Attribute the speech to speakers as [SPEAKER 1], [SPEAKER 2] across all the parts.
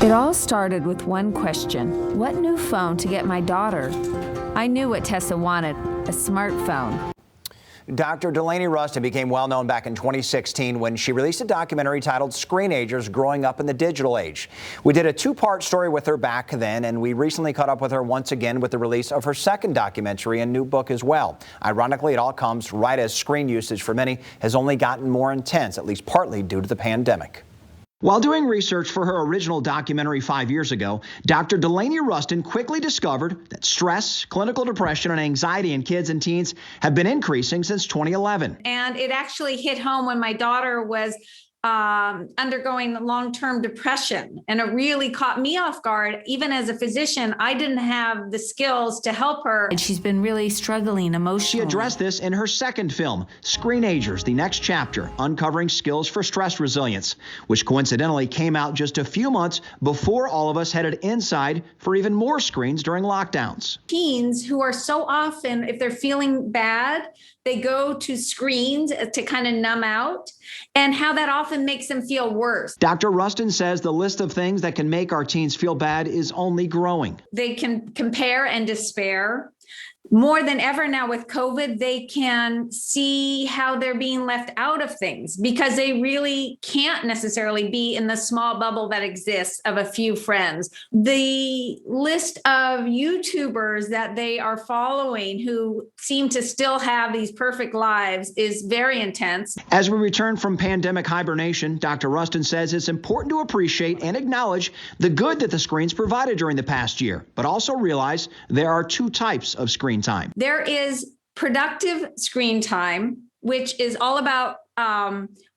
[SPEAKER 1] It all started with one question: what new phone to get my daughter? I knew what Tessa wanted: a smartphone.
[SPEAKER 2] Dr. Delaney Ruston became well known back in 2016 when she released a documentary titled Screenagers: Growing Up in the Digital Age. We did a two-part story with her back then, and we recently caught up with her once again with the release of her second documentary and new book as well. Ironically, it all comes right as screen usage for many has only gotten more intense, at least partly due to the pandemic. While doing research for her original documentary 5 years ago, Dr. Delaney Ruston quickly discovered that stress, clinical depression, and anxiety in kids and teens have been increasing since 2011.
[SPEAKER 3] And it actually hit home when my daughter was undergoing long-term depression, and it really caught me off guard. Even as a physician, I didn't have the skills to help her.
[SPEAKER 1] And she's been really struggling emotionally.
[SPEAKER 2] She addressed this in her second film, Screenagers: The Next Chapter, Uncovering Skills for Stress Resilience, which coincidentally came out just a few months before all of us headed inside for even more screens during lockdowns.
[SPEAKER 3] Teens who are so often, if they're feeling bad, they go to screens to kind of numb out, and how that often makes them feel worse.
[SPEAKER 2] Dr. Ruston says the list of things that can make our teens feel bad is only growing.
[SPEAKER 3] They can compare and despair. More than ever now with COVID, they can see how they're being left out of things because they really can't necessarily be in the small bubble that exists of a few friends. The list of YouTubers that they are following who seem to still have these perfect lives is very intense.
[SPEAKER 2] As we return from pandemic hibernation, Dr. Ruston says it's important to appreciate and acknowledge the good that the screens provided during the past year, but also realize there are two types of screen time.
[SPEAKER 3] There is productive screen time, which is all about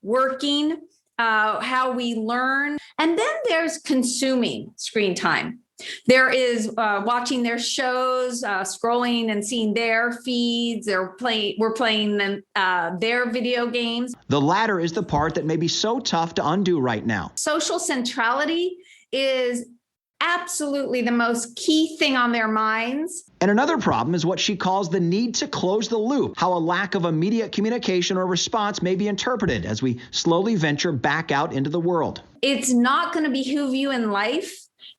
[SPEAKER 3] working, how we learn. And then there's consuming screen time. There is watching their shows, scrolling and seeing their feeds. We're playing them, their video games.
[SPEAKER 2] The latter is the part that may be so tough to undo right now.
[SPEAKER 3] Social centrality is absolutely the most key thing on their minds.
[SPEAKER 2] And another problem is what she calls the need to close the loop, how a lack of immediate communication or response may be interpreted as we slowly venture back out into the world.
[SPEAKER 3] It's not going to behoove you in life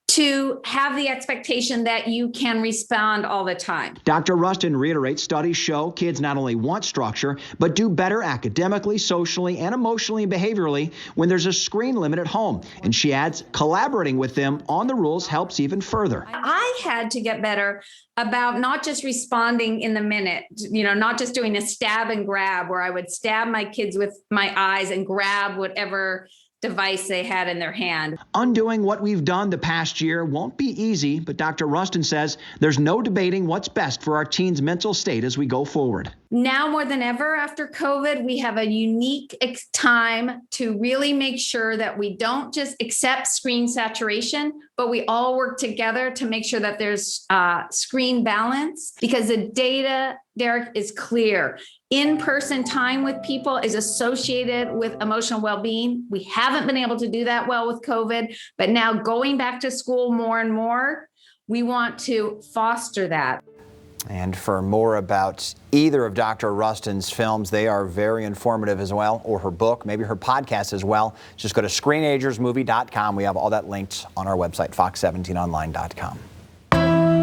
[SPEAKER 3] to have the expectation that you can respond all the time.
[SPEAKER 2] Dr. Ruston reiterates studies show kids not only want structure, but do better academically, socially, and emotionally and behaviorally when there's a screen limit at home. And she adds, collaborating with them on the rules helps even further.
[SPEAKER 3] I had to get better about not just responding in the minute, not just doing a stab and grab where I would stab my kids with my eyes and grab whatever device they had in their hand.
[SPEAKER 2] Undoing what we've done the past year won't be easy, but Dr. Ruston says there's no debating what's best for our teens' mental state as we go forward.
[SPEAKER 3] Now more than ever after COVID, we have a unique time to really make sure that we don't just accept screen saturation, but we all work together to make sure that there's screen balance, because the data, Derek, is clear. In-person time with people is associated with emotional well-being. We haven't been able to do that well with COVID, but now going back to school more and more, we want to foster that.
[SPEAKER 2] And for more about either of Dr. Ruston's films, they are very informative as well, or her book, maybe her podcast as well. Just go to screenagersmovie.com. We have all that linked on our website, fox17online.com.